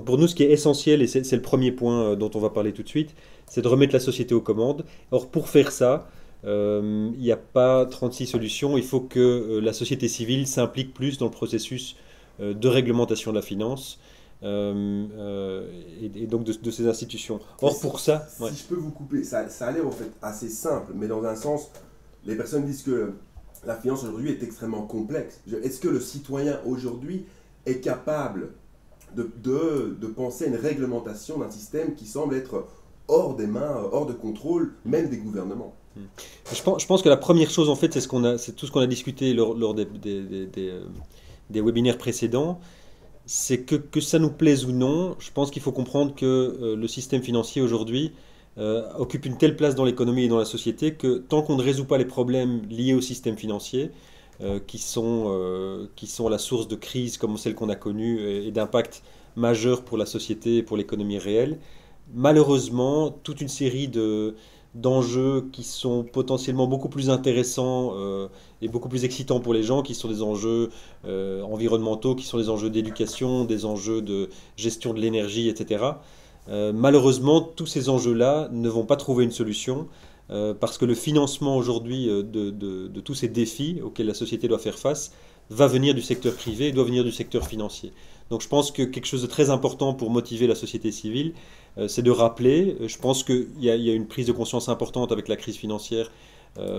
Pour nous, ce qui est essentiel, et c'est le premier point dont on va parler tout de suite, c'est de remettre la société aux commandes. Or, pour faire ça, il n'y a pas 36 solutions. Il faut que la société civile s'implique plus dans le processus de réglementation de la finance et donc de ces institutions. Mais Or, pour ça, ouais. si je peux vous couper, ça a l'air en fait assez simple, mais dans un sens, les personnes disent que la finance aujourd'hui est extrêmement complexe. Est-ce que le citoyen aujourd'hui est capable de penser à une réglementation d'un système qui semble être hors des mains, hors de contrôle, même des gouvernements? Je pense que la première chose, en fait, c'est tout ce qu'on a discuté lors des webinaires précédents. C'est que ça nous plaise ou non, je pense qu'il faut comprendre que le système financier aujourd'hui occupe une telle place dans l'économie et dans la société que tant qu'on ne résout pas les problèmes liés au système financier, qui sont la source de crises comme celle qu'on a connue et d'impact majeur pour la société et pour l'économie réelle, malheureusement, toute une série d'enjeux qui sont potentiellement beaucoup plus intéressants et beaucoup plus excitants pour les gens, qui sont des enjeux environnementaux, qui sont des enjeux d'éducation, des enjeux de gestion de l'énergie, etc. Malheureusement, tous ces enjeux-là ne vont pas trouver une solution parce que le financement aujourd'hui de tous ces défis auxquels la société doit faire face va venir du secteur privé et doit venir du secteur financier. Donc je pense que quelque chose de très important pour motiver la société civile, c'est de rappeler, je pense qu'il y a une prise de conscience importante avec la crise financière,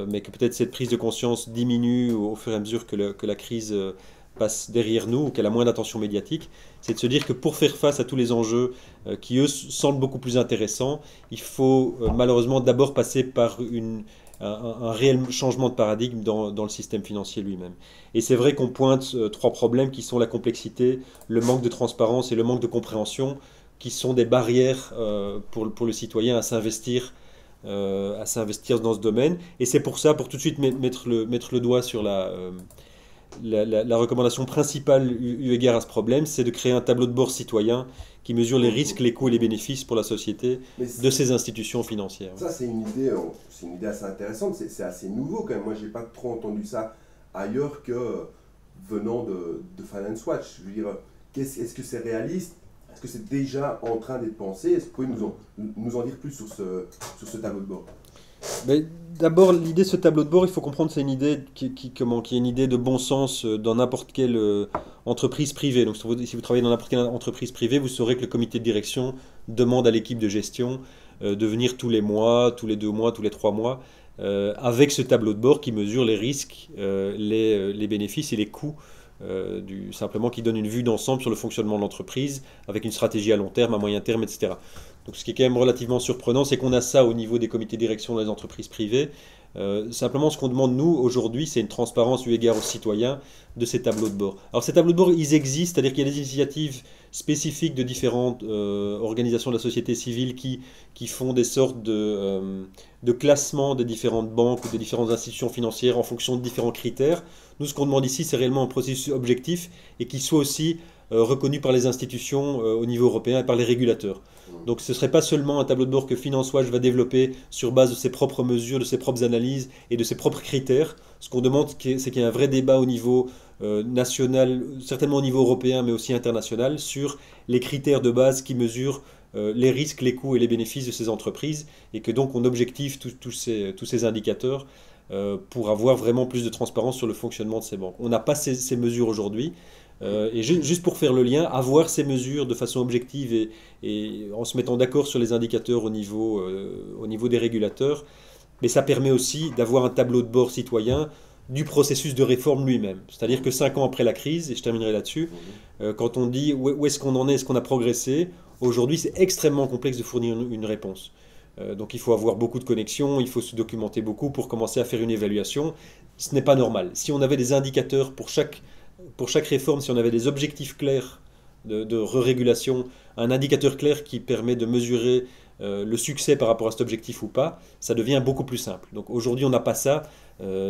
mais que peut-être cette prise de conscience diminue au fur et à mesure que la crise passe derrière nous ou qu'elle a moins d'attention médiatique, c'est de se dire que pour faire face à tous les enjeux qui, eux, semblent beaucoup plus intéressants, il faut malheureusement d'abord passer par un réel changement de paradigme dans le système financier lui-même. Et c'est vrai qu'on pointe trois problèmes qui sont la complexité, le manque de transparence et le manque de compréhension, qui sont des barrières pour le citoyen à s'investir dans ce domaine. Et c'est pour ça, pour tout de suite mettre le doigt sur la recommandation principale eu égard à ce problème, c'est de créer un tableau de bord citoyen qui mesure les risques, les coûts et les bénéfices pour la société Mais de ces institutions financières. ça, c'est une idée assez intéressante, c'est assez nouveau quand même. Moi, j'ai pas trop entendu ça ailleurs que venant de Finance Watch. Je veux dire, est-ce que c'est réaliste? Est-ce que c'est déjà en train d'être pensé? Est-ce que vous pouvez nous en dire plus sur ce tableau de bord? Mais d'abord, l'idée de ce tableau de bord, il faut comprendre que c'est une idée qui est une idée de bon sens dans n'importe quelle entreprise privée. Donc, si vous travaillez dans n'importe quelle entreprise privée, vous saurez que le comité de direction demande à l'équipe de gestion de venir tous les mois, tous les 2 mois, tous les 3 mois, avec ce tableau de bord qui mesure les risques, les bénéfices et les coûts, simplement qui donne une vue d'ensemble sur le fonctionnement de l'entreprise, avec une stratégie à long terme, à moyen terme, etc. Donc ce qui est quand même relativement surprenant, c'est qu'on a ça au niveau des comités de direction des entreprises privées. Simplement, ce qu'on demande, nous, aujourd'hui, c'est une transparence eu égard aux citoyens de ces tableaux de bord. Alors, ces tableaux de bord, ils existent, c'est-à-dire qu'il y a des initiatives spécifiques de différentes organisations de la société civile qui font des sortes de classement des différentes banques ou des différentes institutions financières en fonction de différents critères. Nous, ce qu'on demande ici, c'est réellement un processus objectif et qui soit aussi reconnu par les institutions au niveau européen et par les régulateurs. Donc ce ne serait pas seulement un tableau de bord que Finance Watch va développer sur base de ses propres mesures, de ses propres analyses et de ses propres critères. Ce qu'on demande, c'est qu'il y ait un vrai débat au niveau national, certainement au niveau européen, mais aussi international, sur les critères de base qui mesurent les risques, les coûts et les bénéfices de ces entreprises, et que donc on objective tous ces indicateurs pour avoir vraiment plus de transparence sur le fonctionnement de ces banques. On n'a pas ces mesures aujourd'hui. Et juste pour faire le lien, avoir ces mesures de façon objective et en se mettant d'accord sur les indicateurs au niveau des régulateurs, mais ça permet aussi d'avoir un tableau de bord citoyen du processus de réforme lui-même. C'est-à-dire que 5 ans après la crise, et je terminerai là-dessus, quand on dit où est-ce qu'on en est qu'on a progressé, aujourd'hui c'est extrêmement complexe de fournir une réponse. Donc il faut avoir beaucoup de connexions, il faut se documenter beaucoup pour commencer à faire une évaluation. Ce n'est pas normal. Si on avait des indicateurs pour chaque réforme, si on avait des objectifs clairs de régulation, un indicateur clair qui permet de mesurer le succès par rapport à cet objectif ou pas, ça devient beaucoup plus simple. Donc aujourd'hui, on n'a pas ça,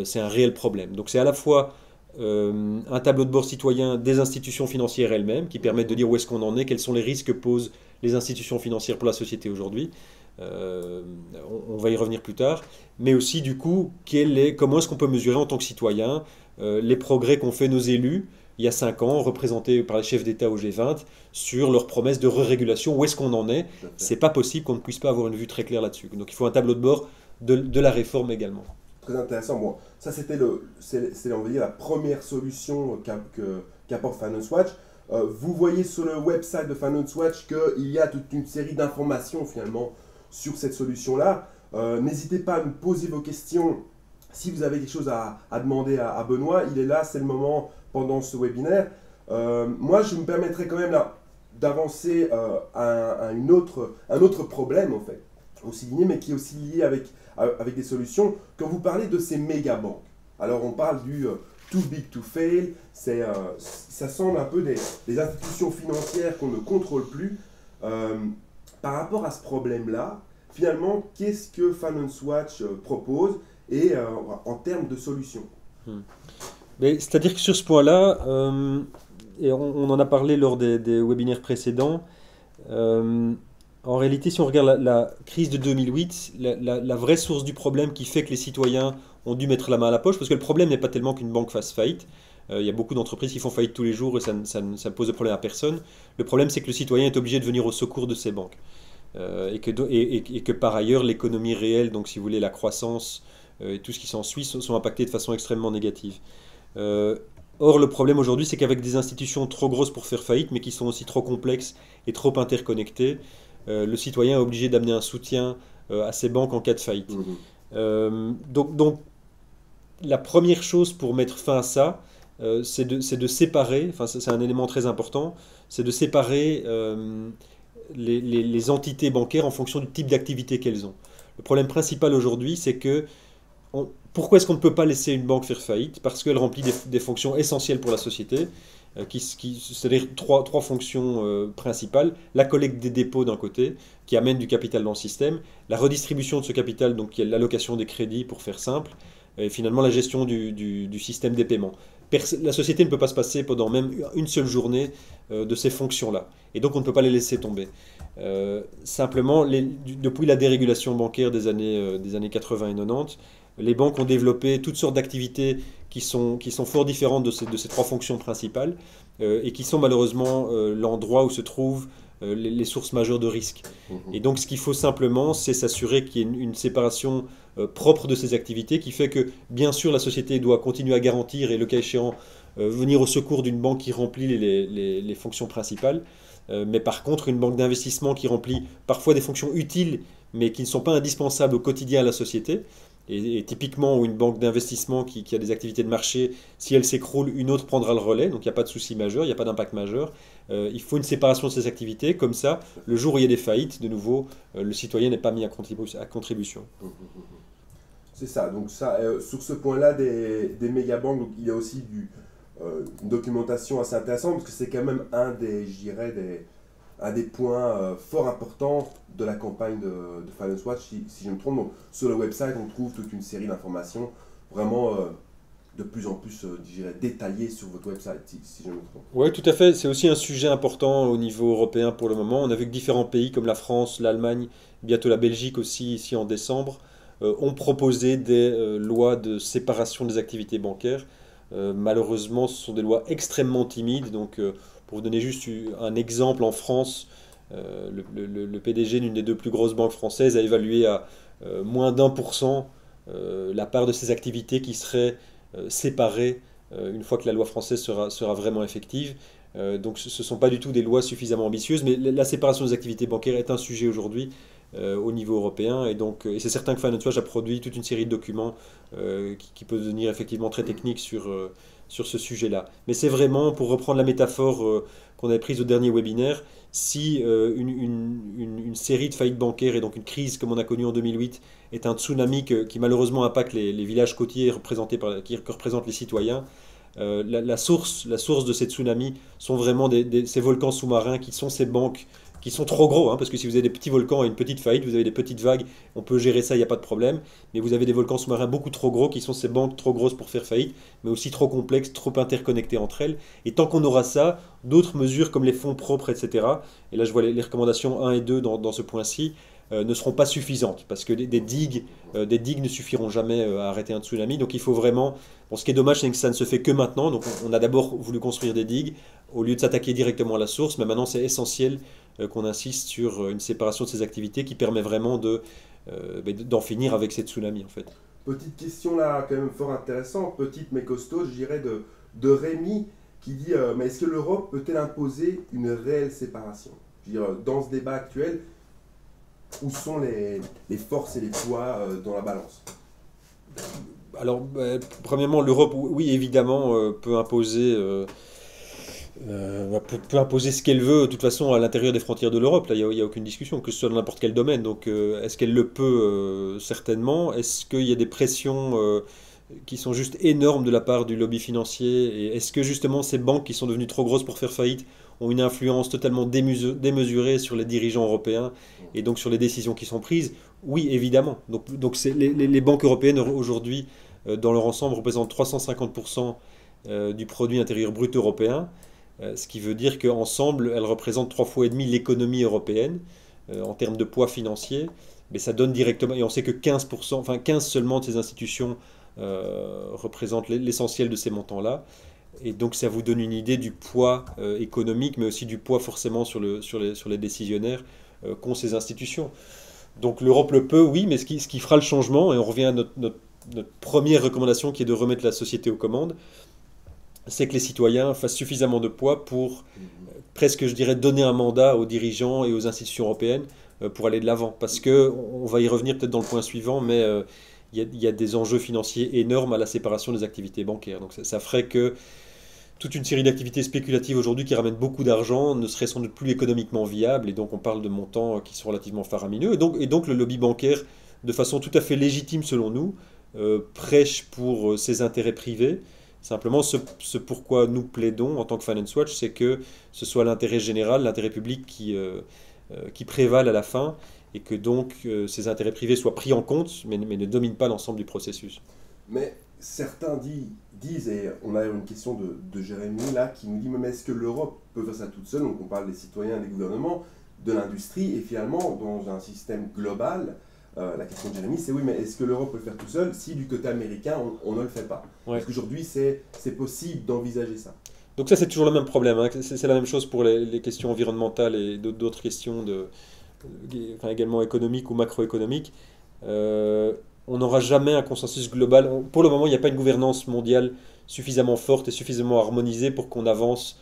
c'est un réel problème. Donc c'est à la fois un tableau de bord citoyen des institutions financières elles-mêmes qui permettent de dire où est-ce qu'on en est, quels sont les risques que posent les institutions financières pour la société aujourd'hui. On va y revenir plus tard, mais aussi du coup, comment est-ce qu'on peut mesurer en tant que citoyen les progrès qu'ont fait nos élus il y a 5 ans, représentés par les chefs d'État au G20, sur leurs promesses de régulation. Où est-ce qu'on en est? Tout à fait. C'est pas possible qu'on ne puisse pas avoir une vue très claire là-dessus. Donc il faut un tableau de bord de la réforme également. Très intéressant. Bon, ça c'était on va dire, la première solution qu'apporte Finance Watch. Vous voyez sur le website de Finance Watch qu'il y a toute une série d'informations finalement sur cette solution-là. N'hésitez pas à nous poser vos questions. Si vous avez quelque chose à demander à Benoît, il est là, c'est le moment pendant ce webinaire. Moi, je me permettrai quand même là d'avancer à un autre problème en fait, au souligner, mais qui est aussi lié avec des solutions. Quand vous parlez de ces méga banques, alors on parle du too big to fail, ça semble un peu des institutions financières qu'on ne contrôle plus. Par rapport à ce problème-là, finalement, qu'est-ce que Finance Watch propose et en termes de solutions? C'est-à-dire que sur ce point-là, et on en a parlé lors des webinaires précédents, en réalité, si on regarde la crise de 2008, la vraie source du problème qui fait que les citoyens ont dû mettre la main à la poche, parce que le problème n'est pas tellement qu'une banque fasse faillite. Il y a beaucoup d'entreprises qui font faillite tous les jours et ça ne pose de problème à personne. Le problème, c'est que le citoyen est obligé de venir au secours de ces banques. Et que par ailleurs, l'économie réelle, donc si vous voulez la croissance et tout ce qui s'ensuit, sont impactés de façon extrêmement négative. Or, le problème aujourd'hui, c'est qu'avec des institutions trop grosses pour faire faillite, mais qui sont aussi trop complexes et trop interconnectées, le citoyen est obligé d'amener un soutien à ces banques en cas de faillite. Donc, la première chose pour mettre fin à ça, c'est de séparer, enfin c'est un élément très important, c'est de séparer les entités bancaires en fonction du type d'activité qu'elles ont. Le problème principal aujourd'hui, c'est que pourquoi est-ce qu'on ne peut pas laisser une banque faire faillite? Parce qu'elle remplit des fonctions essentielles pour la société, c'est-à-dire trois fonctions principales. La collecte des dépôts d'un côté, qui amène du capital dans le système, la redistribution de ce capital, donc qui est l'allocation des crédits pour faire simple, et finalement la gestion du système des paiements. La société ne peut pas se passer pendant même une seule journée de ces fonctions-là. Et donc on ne peut pas les laisser tomber. Simplement, depuis la dérégulation bancaire des années 80 et 90, les banques ont développé toutes sortes d'activités qui sont fort différentes de ces trois fonctions principales et qui sont malheureusement l'endroit où se trouvent les sources majeures de risque. Et donc ce qu'il faut simplement, c'est s'assurer qu'il y ait une séparation propre de ces activités qui fait que, bien sûr, la société doit continuer à garantir et, le cas échéant, venir au secours d'une banque qui remplit les fonctions principales. Mais par contre, une banque d'investissement qui remplit parfois des fonctions utiles, mais qui ne sont pas indispensables au quotidien à la société, et typiquement, une banque d'investissement qui a des activités de marché, si elle s'écroule, une autre prendra le relais, donc il n'y a pas de souci majeur, il n'y a pas d'impact majeur. Il faut une séparation de ces activités, comme ça, le jour où il y a des faillites, de nouveau, le citoyen n'est pas mis à contribution. C'est ça, donc ça, sur ce point-là des méga-banques, donc il y a aussi une documentation assez intéressante, parce que c'est quand même un des points fort importants de la campagne de Finance Watch, si je me trompe. Donc, sur le website, on trouve toute une série d'informations vraiment de plus en plus, je dirais, détaillées sur votre website, si je me trompe. Oui, tout à fait. C'est aussi un sujet important au niveau européen pour le moment. On a vu que différents pays comme la France, l'Allemagne, bientôt la Belgique aussi, ici en décembre, ont proposé des lois de séparation des activités bancaires. Malheureusement, ce sont des lois extrêmement timides. Donc, pour vous donner juste un exemple, en France, le PDG d'une des deux plus grosses banques françaises a évalué à moins d'1% la part de ces activités qui seraient séparées une fois que la loi française sera vraiment effective. Donc ce ne sont pas du tout des lois suffisamment ambitieuses, mais la séparation des activités bancaires est un sujet aujourd'hui au niveau européen. Et c'est certain que Finance Watch a produit toute une série de documents qui peut devenir effectivement très techniques sur ce sujet-là. Mais c'est vraiment, pour reprendre la métaphore qu'on avait prise au dernier webinaire, si une série de faillites bancaires et donc une crise comme on a connue en 2008 est un tsunami qui malheureusement impacte les villages côtiers qui représentent les citoyens, la source de ces tsunamis sont vraiment ces volcans sous-marins qui sont ces banques qui sont trop gros, hein, parce que si vous avez des petits volcans et une petite faillite, vous avez des petites vagues, on peut gérer ça, il n'y a pas de problème. Mais vous avez des volcans sous-marins beaucoup trop gros, qui sont ces banques trop grosses pour faire faillite, mais aussi trop complexes, trop interconnectées entre elles. Et tant qu'on aura ça, d'autres mesures comme les fonds propres, etc. Et là, je vois les recommandations 1 et 2 dans ce point-ci, ne seront pas suffisantes, parce que des digues ne suffiront jamais à arrêter un tsunami. Donc il faut vraiment... Bon, ce qui est dommage, c'est que ça ne se fait que maintenant. Donc on a d'abord voulu construire des digues au lieu de s'attaquer directement à la source, mais maintenant c'est essentiel qu'on insiste sur une séparation de ces activités qui permet vraiment d'en finir avec ces tsunamis en fait. Petite question là, quand même fort intéressante, petite mais costaud, je dirais, de Rémi, qui dit mais est-ce que l'Europe peut-elle imposer une réelle séparation? Je veux dire, dans ce débat actuel, où sont les forces et les poids dans la balance? Alors, premièrement, l'Europe, oui, évidemment, peut imposer ce qu'elle veut, de toute façon, à l'intérieur des frontières de l'Europe. Là, il y a aucune discussion, que ce soit dans n'importe quel domaine. Donc, est-ce qu'elle le peut? Certainement. Est-ce qu'il y a des pressions qui sont juste énormes de la part du lobby financier? Et est-ce que justement ces banques qui sont devenues trop grosses pour faire faillite ont une influence totalement démesurée sur les dirigeants européens et donc sur les décisions qui sont prises? Oui, évidemment. Donc les banques européennes aujourd'hui, dans leur ensemble, représentent 350% du produit intérieur brut européen. Ce qui veut dire qu'ensemble, elles représentent 3 fois et demi l'économie européenne en termes de poids financier. Mais ça donne directement, et on sait que 15%, enfin 15 seulement de ces institutions représentent l'essentiel de ces montants-là. Et donc ça vous donne une idée du poids économique, mais aussi du poids forcément sur les décisionnaires qu'ont ces institutions. Donc l'Europe le peut, oui, mais ce qui fera le changement, et on revient à notre première recommandation qui est de remettre la société aux commandes, c'est que les citoyens fassent suffisamment de poids pour presque, je dirais, donner un mandat aux dirigeants et aux institutions européennes pour aller de l'avant. Parce que, on va y revenir peut-être dans le point suivant, mais il y a des enjeux financiers énormes à la séparation des activités bancaires. Donc ça ferait que toute une série d'activités spéculatives aujourd'hui qui ramènent beaucoup d'argent ne seraient sans doute plus économiquement viables. Et donc on parle de montants qui sont relativement faramineux. Et donc le lobby bancaire, de façon tout à fait légitime selon nous, prêche pour ses intérêts privés. Simplement, ce pourquoi nous plaidons en tant que Finance Watch, c'est que ce soit l'intérêt général, l'intérêt public qui prévale à la fin, et que donc ces intérêts privés soient pris en compte, mais ne dominent pas l'ensemble du processus. Mais certains disent, et on a une question de Jérémy là, qui nous dit, mais est-ce que l'Europe peut faire ça toute seule? Donc on parle des citoyens, des gouvernements, de l'industrie, et finalement, dans un système global, la question de Jérémy, c'est oui, mais est-ce que l'Europe peut le faire tout seul si du côté américain, on ne le fait pas? Ouais. Parce qu'aujourd'hui, c'est possible d'envisager ça. Donc ça, c'est toujours le même problème, hein. C'est la même chose pour les questions environnementales et d'autres questions enfin, également économiques ou macroéconomiques. On n'aura jamais un consensus global. Pour le moment, il n'y a pas une gouvernance mondiale suffisamment forte et suffisamment harmonisée pour qu'on avance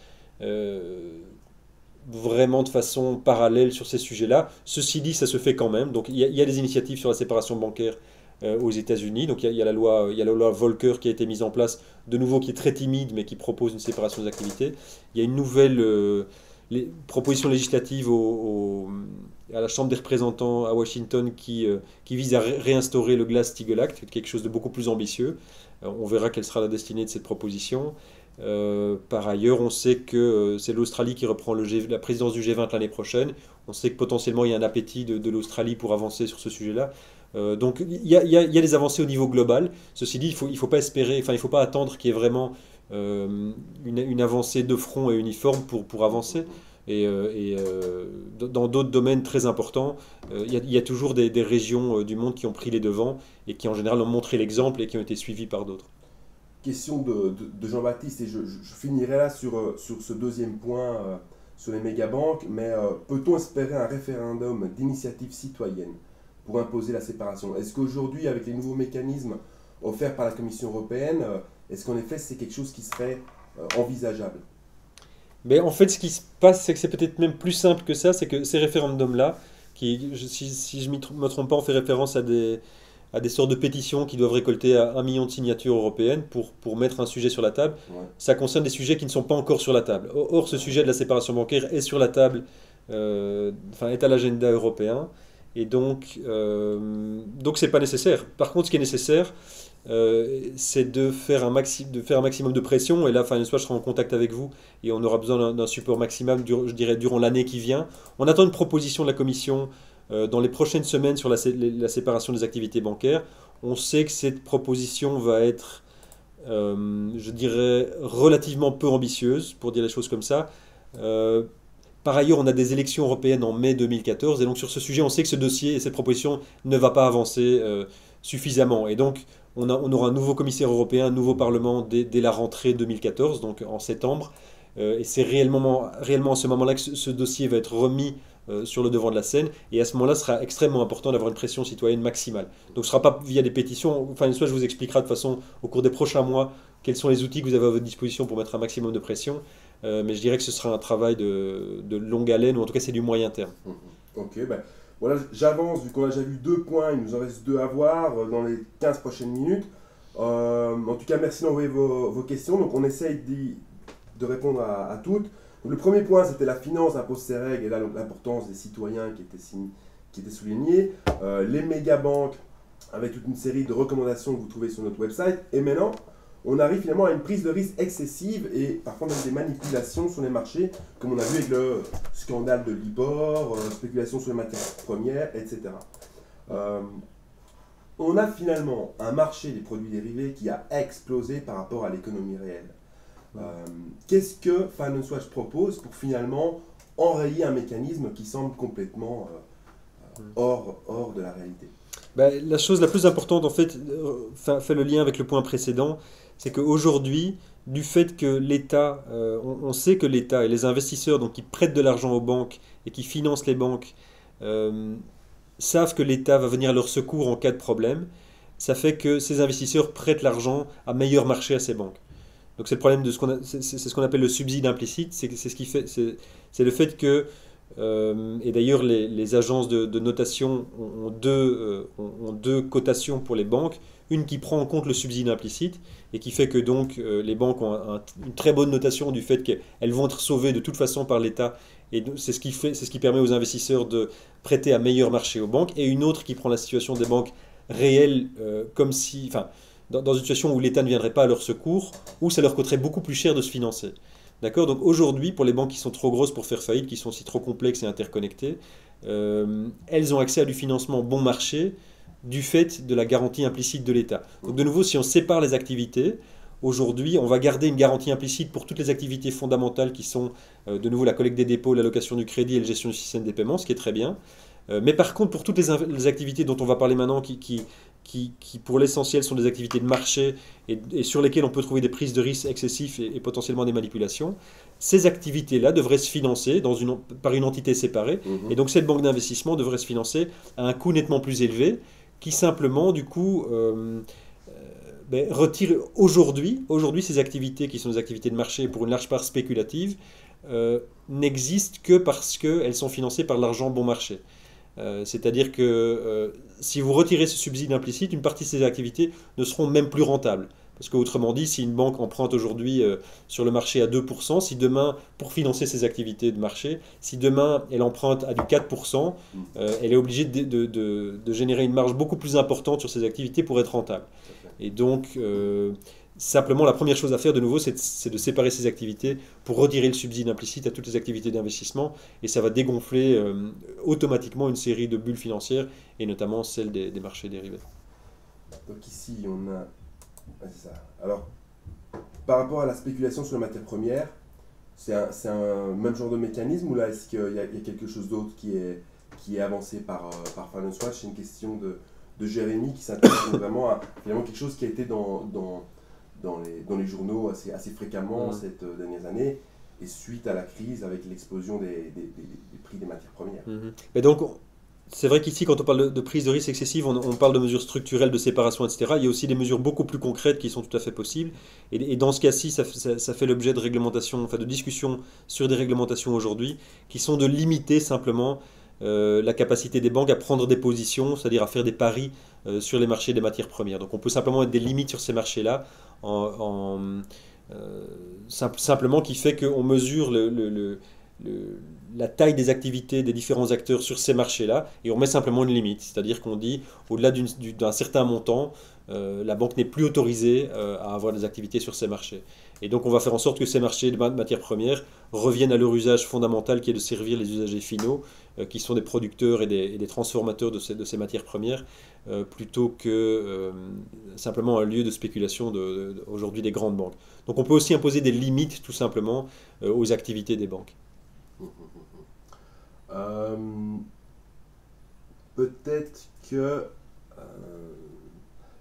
vraiment de façon parallèle sur ces sujets-là. Ceci dit, ça se fait quand même. Donc il y a des initiatives sur la séparation bancaire aux États-Unis. Donc il y a la loi Volcker qui a été mise en place, de nouveau qui est très timide, mais qui propose une séparation des activités. Il y a une nouvelle proposition législative à la Chambre des représentants à Washington qui vise à réinstaurer le Glass-Steagall Act, quelque chose de beaucoup plus ambitieux. On verra quelle sera la destinée de cette proposition. Par ailleurs, on sait que c'est l'Australie qui reprend la présidence du G20 l'année prochaine. On sait que potentiellement il y a un appétit de l'Australie pour avancer sur ce sujet-là. Donc il y a des avancées au niveau global. Ceci dit, il faut pas espérer, enfin il faut pas attendre qu'il y ait vraiment une avancée de front et uniforme pour avancer. Dans d'autres domaines très importants, il y a toujours des régions du monde qui ont pris les devants et qui en général ont montré l'exemple et qui ont été suivies par d'autres. Question de Jean-Baptiste, et je finirai là sur ce deuxième point sur les mégabanques, mais peut-on espérer un référendum d'initiative citoyenne pour imposer la séparation? Est-ce qu'aujourd'hui, avec les nouveaux mécanismes offerts par la Commission européenne, est-ce qu'en effet c'est quelque chose qui serait envisageable? Mais en fait, ce qui se passe, c'est que c'est peut-être même plus simple que ça, c'est que ces référendums-là, si je ne me trompe pas, on fait référence à des sortes de pétitions qui doivent récolter 1 million de signatures européennes pour mettre un sujet sur la table. Ouais. Ça concerne des sujets qui ne sont pas encore sur la table. Or, ce sujet de la séparation bancaire est sur la table, est à l'agenda européen, et donc c'est pas nécessaire. Par contre, ce qui est nécessaire, c'est de faire un maximum de pression, et là, Finance Watch sera en contact avec vous, et on aura besoin d'un support maximum, je dirais, durant l'année qui vient. On attend une proposition de la Commission dans les prochaines semaines sur la séparation des activités bancaires. On sait que cette proposition va être, je dirais, relativement peu ambitieuse, pour dire les choses comme ça. Par ailleurs, on a des élections européennes en mai 2014, et donc sur ce sujet, on sait que ce dossier et cette proposition ne va pas avancer suffisamment. Et donc, on aura un nouveau commissaire européen, un nouveau Parlement dès la rentrée 2014, donc en septembre. Et c'est réellement à ce moment-là que ce dossier va être remis sur le devant de la scène. Et à ce moment-là, ce sera extrêmement important d'avoir une pression citoyenne maximale. Donc ce ne sera pas via des pétitions. Enfin, soit je vous expliquerai de façon au cours des prochains mois quels sont les outils que vous avez à votre disposition pour mettre un maximum de pression. Mais je dirais que ce sera un travail de longue haleine, ou en tout cas c'est du moyen terme. Ok, ben voilà, j'avance, vu qu'on a déjà vu 2 points, il nous en reste 2 à voir dans les 15 prochaines minutes. En tout cas, merci d'envoyer vos questions. Donc on essaye de répondre à toutes. Donc, le premier point, c'était la finance impose ses règles, et là l'importance des citoyens qui était soulignée. Les mégabanques, avec toute une série de recommandations que vous trouvez sur notre website. Et maintenant, on arrive finalement à une prise de risque excessive et parfois même des manipulations sur les marchés, comme on a vu avec le scandale de Libor, spéculation sur les matières premières, etc. On a finalement un marché des produits dérivés qui a explosé par rapport à l'économie réelle. Qu'est-ce que Finance Watch propose pour finalement enrayer un mécanisme qui semble complètement hors de la réalité? Ben, la chose la plus importante, en fait, fait le lien avec le point précédent, c'est qu'aujourd'hui, du fait que l'État, on sait que l'État et les investisseurs donc, qui prêtent de l'argent aux banques et qui financent les banques, savent que l'État va venir à leur secours en cas de problème, ça fait que ces investisseurs prêtent l'argent à meilleur marché à ces banques. Donc c'est le problème de c'est ce qu'on appelle le subside implicite, c'est ce qui fait, c'est le fait que et d'ailleurs, les agences de notation ont deux cotations pour les banques. Une qui prend en compte le subside implicite et qui fait que donc les banques ont une très bonne notation du fait qu'elles vont être sauvées de toute façon par l'État. Et c'est ce qui permet aux investisseurs de prêter à meilleur marché aux banques. Et une autre qui prend la situation des banques réelles comme si, enfin, dans une situation où l'État ne viendrait pas à leur secours, où ça leur coûterait beaucoup plus cher de se financer. D'accord? Donc aujourd'hui, pour les banques qui sont trop grosses pour faire faillite, qui sont aussi trop complexes et interconnectées, elles ont accès à du financement bon marché du fait de la garantie implicite de l'État. Donc de nouveau, si on sépare les activités, aujourd'hui, on va garder une garantie implicite pour toutes les activités fondamentales qui sont de nouveau la collecte des dépôts, l'allocation du crédit et la gestion du système des paiements, ce qui est très bien. Mais par contre, pour toutes les activités dont on va parler maintenant, qui pour l'essentiel sont des activités de marché et sur lesquelles on peut trouver des prises de risques excessifs et potentiellement des manipulations, ces activités-là devraient se financer par une entité séparée. Et donc cette banque d'investissement devrait se financer à un coût nettement plus élevé, qui simplement, du coup, retire aujourd'hui ces activités qui sont des activités de marché pour une large part spéculatives, n'existent que parce qu'elles sont financées par l'argent bon marché. C'est-à-dire que si vous retirez ce subside implicite, une partie de ces activités ne seront même plus rentables. Parce qu'autrement dit, si une banque emprunte aujourd'hui sur le marché à 2%, si demain, pour financer ses activités de marché, si demain elle emprunte à du 4%, elle est obligée de générer une marge beaucoup plus importante sur ses activités pour être rentable. Et donc, simplement, la première chose à faire de nouveau, c'est de séparer ces activités pour retirer le subside implicite à toutes les activités d'investissement. Et ça va dégonfler automatiquement une série de bulles financières, et notamment celle des marchés dérivés. Donc ici, on a... Ah, c'est ça. Alors, par rapport à la spéculation sur les matières premières, c'est un même genre de mécanisme, ou là, est-ce qu'il y a quelque chose d'autre qui est avancé par Finance Watch? C'est une question de Jérémy qui s'intéresse vraiment à finalement quelque chose qui a été dans les journaux assez fréquemment ces dernières années, et suite à la crise avec l'explosion des prix des matières premières. Et donc, c'est vrai qu'ici, quand on parle de prise de risque excessive, on parle de mesures structurelles de séparation, etc. Il y a aussi des mesures beaucoup plus concrètes qui sont tout à fait possibles. Et dans ce cas-ci, ça fait l'objet de réglementations, enfin de discussions sur des réglementations aujourd'hui, qui sont de limiter simplement la capacité des banques à prendre des positions, c'est-à-dire à faire des paris sur les marchés des matières premières. Donc on peut simplement mettre des limites sur ces marchés-là, simplement qui fait qu'on mesure la taille des activités des différents acteurs sur ces marchés-là, et on met simplement une limite, c'est-à-dire qu'on dit au-delà d'un certain montant, la banque n'est plus autorisée à avoir des activités sur ces marchés. Et donc on va faire en sorte que ces marchés de matières premières reviennent à leur usage fondamental, qui est de servir les usagers finaux, qui sont des producteurs et des transformateurs de ces matières premières, plutôt que simplement un lieu de spéculation aujourd'hui des grandes banques. Donc on peut aussi imposer des limites tout simplement aux activités des banques. Euh, Peut-être que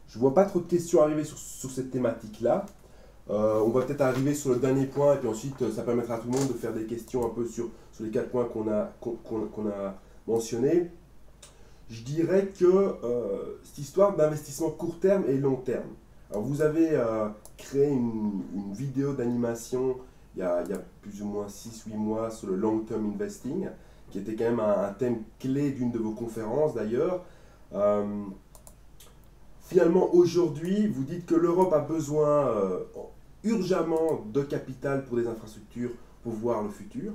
je vois pas trop de questions arriver sur cette thématique-là. On va peut-être arriver sur le dernier point et puis ensuite ça permettra à tout le monde de faire des questions un peu sur les 4 points qu'on a mentionnés. Je dirais que cette histoire d'investissement court terme et long terme. Alors vous avez créé une vidéo d'animation il y a plus ou moins 6 ou 8 mois sur le long term investing, qui était quand même un thème clé d'une de vos conférences d'ailleurs. Euh, Finalement, aujourd'hui, vous dites que l'Europe a besoin urgemment de capital pour des infrastructures pour voir le futur.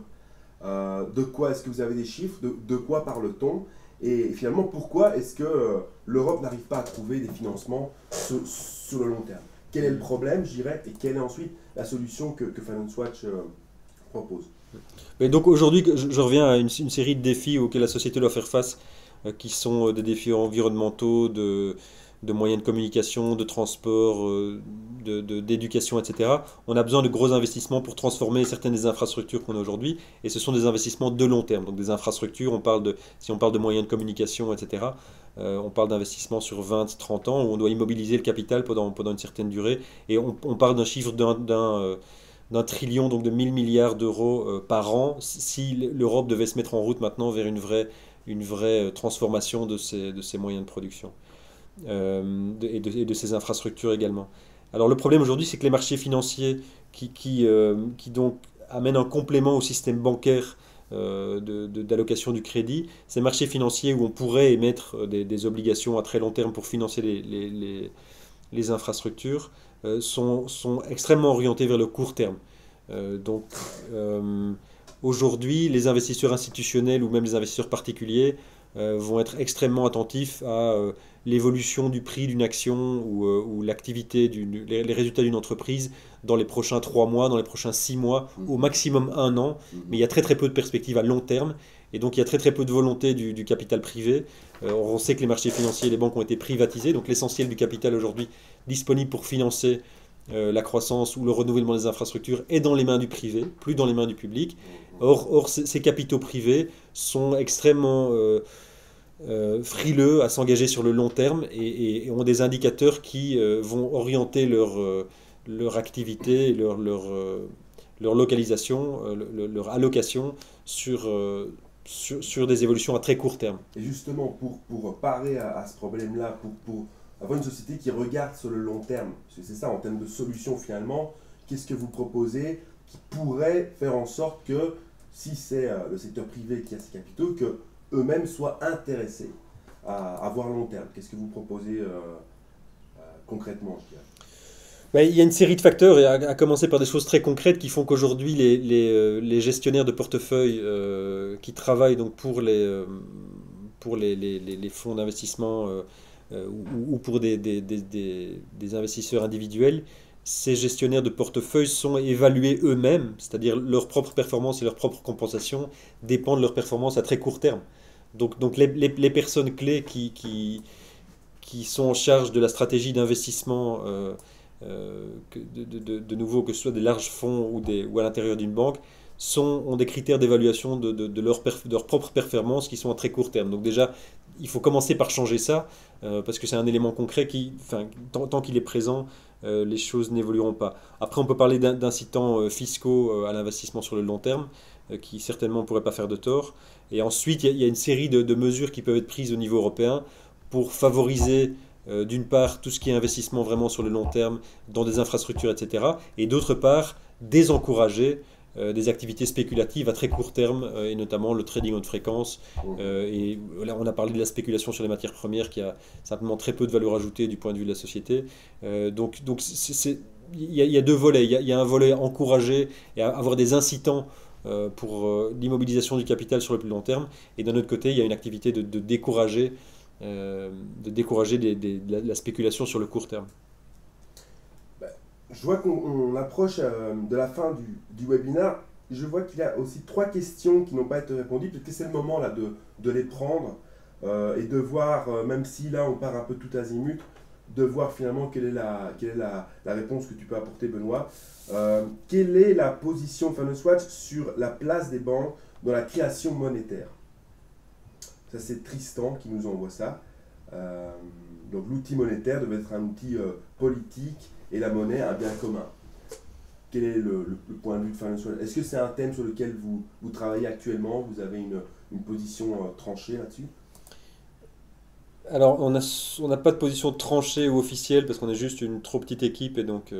De quoi est-ce que vous avez des chiffres? De quoi parle-t-on? Et finalement, pourquoi est-ce que l'Europe n'arrive pas à trouver des financements sur le long terme? Quel est le problème, je dirais, et quelle est ensuite la solution que Finance Watch propose? Et donc aujourd'hui, je reviens à une série de défis auxquels la société doit faire face, qui sont des défis environnementaux, de moyens de communication, de transport, d'éducation, etc. On a besoin de gros investissements pour transformer certaines des infrastructures qu'on a aujourd'hui, et ce sont des investissements de long terme. Donc des infrastructures, si on parle de moyens de communication, etc., on parle d'investissements sur 20, 30 ans, où on doit immobiliser le capital pendant une certaine durée, et on parle d'un chiffre d'un trillion, donc de 1000 milliards d'euros par an, si l'Europe devait se mettre en route maintenant vers une vraie transformation de ses moyens de production et de ces infrastructures également. Alors le problème aujourd'hui, c'est que les marchés financiers qui donc amènent un complément au système bancaire d'allocation du crédit, ces marchés financiers où on pourrait émettre des obligations à très long terme pour financer les infrastructures, sont extrêmement orientés vers le court terme. Donc aujourd'hui, les investisseurs institutionnels ou même les investisseurs particuliers vont être extrêmement attentifs à l'évolution du prix d'une action ou l'activité, les résultats d'une entreprise dans les prochains 3 mois, dans les prochains 6 mois, au maximum 1 an. Mais il y a très très peu de perspectives à long terme. Et donc il y a très très peu de volonté du capital privé. On sait que les marchés financiers et les banques ont été privatisés. Donc l'essentiel du capital aujourd'hui disponible pour financer la croissance ou le renouvellement des infrastructures est dans les mains du privé, plus dans les mains du public. Or ces capitaux privés sont extrêmement frileux à s'engager sur le long terme et ont des indicateurs qui vont orienter leur activité, leur localisation, leur allocation sur des évolutions à très court terme. Et justement, pour parer à ce problème-là, pour avoir une société qui regarde sur le long terme, parce que c'est ça en termes de solutions finalement, qu'est-ce que vous proposez qui pourrait faire en sorte que, si c'est le secteur privé qui a ces capitaux, que eux-mêmes soient intéressés à voir long terme? Qu'est-ce que vous proposez concrètement, je dirais? Ben, il y a une série de facteurs, et à commencer par des choses très concrètes qui font qu'aujourd'hui les gestionnaires de portefeuille qui travaillent donc pour les fonds d'investissement ou pour des investisseurs individuels, ces gestionnaires de portefeuille sont évalués eux-mêmes, c'est-à-dire leur propre performance et leur propre compensation dépendent de leur performance à très court terme. Donc les personnes clés qui sont en charge de la stratégie d'investissement, de nouveau, que ce soit des larges fonds ou à l'intérieur d'une banque, ont des critères d'évaluation de leur propre performance qui sont à très court terme. Donc déjà, il faut commencer par changer ça, parce que c'est un élément concret qui, enfin, tant qu'il est présent, les choses n'évolueront pas. Après, on peut parler d'incitants fiscaux à l'investissement sur le long terme, qui certainement ne pourraient pas faire de tort. Et ensuite, il y a une série de mesures qui peuvent être prises au niveau européen pour favoriser d'une part tout ce qui est investissement vraiment sur le long terme dans des infrastructures, etc. Et d'autre part, désencourager des activités spéculatives à très court terme, et notamment le trading haute fréquence. Et là, on a parlé de la spéculation sur les matières premières qui a simplement très peu de valeur ajoutée du point de vue de la société. Donc il y a deux volets. Il y a un volet encourager et avoir des incitants pour l'immobilisation du capital sur le plus long terme. Et d'un autre côté, il y a une activité de décourager la spéculation sur le court terme. Je vois qu'on approche de la fin du webinaire. Je vois qu'il y a aussi 3 questions qui n'ont pas été répondues. Peut-être que c'est le moment là de les prendre et de voir, même si là on part un peu tout azimut, de voir finalement quelle est la réponse que tu peux apporter, Benoît. Quelle est la position de Finance Watch sur la place des banques dans la création monétaire? Ça, c'est Tristan qui nous envoie ça. Donc l'outil monétaire devait être un outil politique et la monnaie un bien commun. Quel est le point de vue de Financial? Est-ce que c'est un thème sur lequel vous travaillez actuellement? Vous avez une position tranchée là-dessus? Alors, on n'a pas de position tranchée ou officielle parce qu'on est juste une trop petite équipe et donc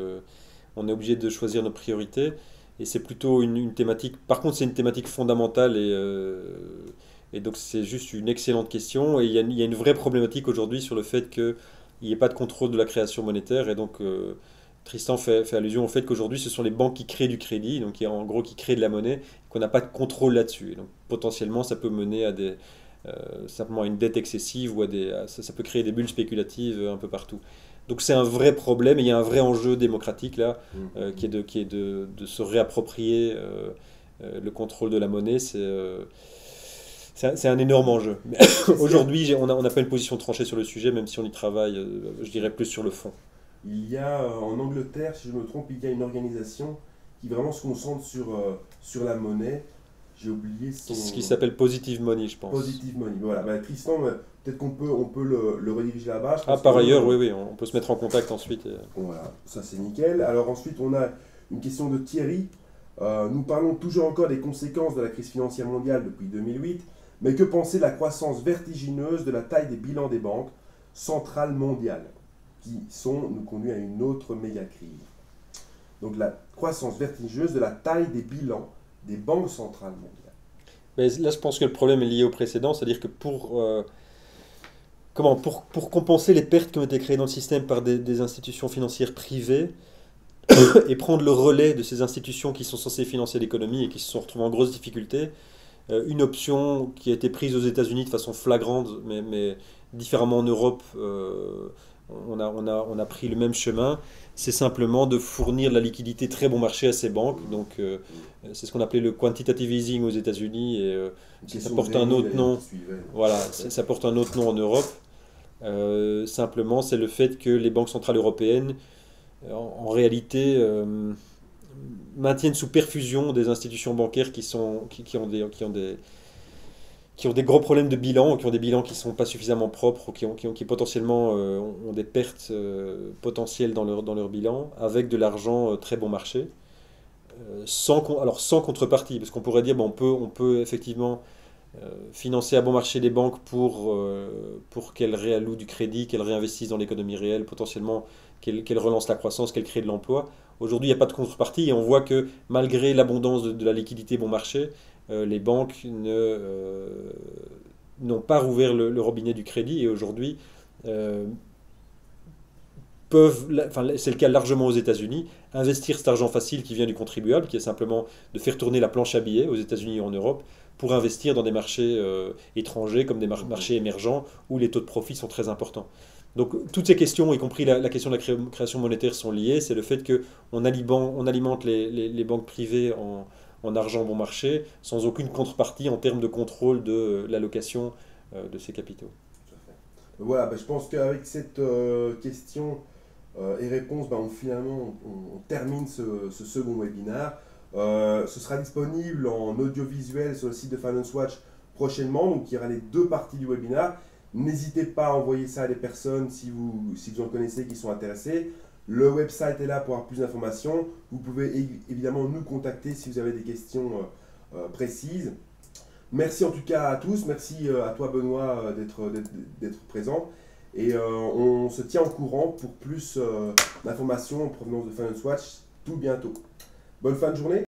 on est obligé de choisir nos priorités. Et c'est plutôt une thématique. Par contre, c'est une thématique fondamentale et donc c'est juste une excellente question. Et il y a une vraie problématique aujourd'hui sur le fait qu'il n'y ait pas de contrôle de la création monétaire. Et donc, Tristan fait allusion au fait qu'aujourd'hui, ce sont les banques qui créent du crédit, donc en gros qui créent de la monnaie, qu'on n'a pas de contrôle là-dessus. Et donc, potentiellement, ça peut mener à simplement à une dette excessive ou ça peut créer des bulles spéculatives un peu partout. Donc c'est un vrai problème et il y a un vrai enjeu démocratique là, qui est de se réapproprier le contrôle de la monnaie. C'est un énorme enjeu. Mais aujourd'hui, on n'a pas une position tranchée sur le sujet, même si on y travaille, je dirais, plus sur le fond. Il y a en Angleterre, si je me trompe, il y a une organisation qui vraiment se concentre sur la monnaie. J'ai oublié son... Ce qui s'appelle Positive Money, je pense. Positive Money. Voilà. Bah, Tristan, peut-être on peut le rediriger là-bas. Ah, par ailleurs, oui, on peut se mettre en contact ensuite. Voilà, ça c'est nickel. Alors ensuite, on a une question de Thierry. Nous parlons toujours encore des conséquences de la crise financière mondiale depuis 2008, mais que penser de la croissance vertigineuse de la taille des bilans des banques centrales mondiales, qui nous conduit à une autre méga crise? Donc la croissance vertigineuse de la taille des bilans des banques centrales mondiales. Mais là, je pense que le problème est lié au précédent, c'est-à-dire que pour compenser les pertes qui ont été créées dans le système par des institutions financières privées et prendre le relais de ces institutions qui sont censées financer l'économie et qui se sont retrouvées en grosse difficulté, une option qui a été prise aux États-Unis de façon flagrante, mais différemment en Europe, on a pris le même chemin, c'est simplement de fournir de la liquidité très bon marché à ces banques. Donc, c'est ce qu'on appelait le quantitative easing aux États-Unis et ça porte un autre nom. Voilà, ça porte un autre nom en Europe. Simplement, c'est le fait que les banques centrales européennes, en réalité, maintiennent sous perfusion des institutions bancaires qui ont des gros problèmes de bilan, qui ont des bilans qui ne sont pas suffisamment propres, ou qui potentiellement ont des pertes potentielles dans leur bilan, avec de l'argent très bon marché, sans contrepartie. Parce qu'on pourrait dire, bon, on peut effectivement financer à bon marché les banques pour qu'elles réallouent du crédit, qu'elles réinvestissent dans l'économie réelle, potentiellement qu'elles relancent la croissance, qu'elles créent de l'emploi. Aujourd'hui, il n'y a pas de contrepartie et on voit que malgré l'abondance de la liquidité bon marché, les banques n'ont pas rouvert le robinet du crédit et aujourd'hui c'est le cas largement aux États-Unis, investir cet argent facile qui vient du contribuable, qui est simplement de faire tourner la planche à billets aux États-Unis et en Europe, pour investir dans des marchés étrangers comme des marchés émergents où les taux de profit sont très importants. Donc toutes ces questions, y compris la question de la création monétaire, sont liées. C'est le fait qu'on alimente les banques privées en argent bon marché sans aucune contrepartie en termes de contrôle de l'allocation de ces capitaux. Voilà, je pense qu'avec cette question et réponse, finalement on termine ce second webinaire. Ce sera disponible en audiovisuel sur le site de Finance Watch prochainement, donc il y aura les deux parties du webinaire. N'hésitez pas à envoyer ça à des personnes si vous en connaissez qui sont intéressées. Le website est là pour avoir plus d'informations. Vous pouvez évidemment nous contacter si vous avez des questions précises. Merci en tout cas à tous. Merci à toi Benoît d'être présent. Et on se tient au courant pour plus d'informations en provenance de Finance Watch tout bientôt. Bonne fin de journée.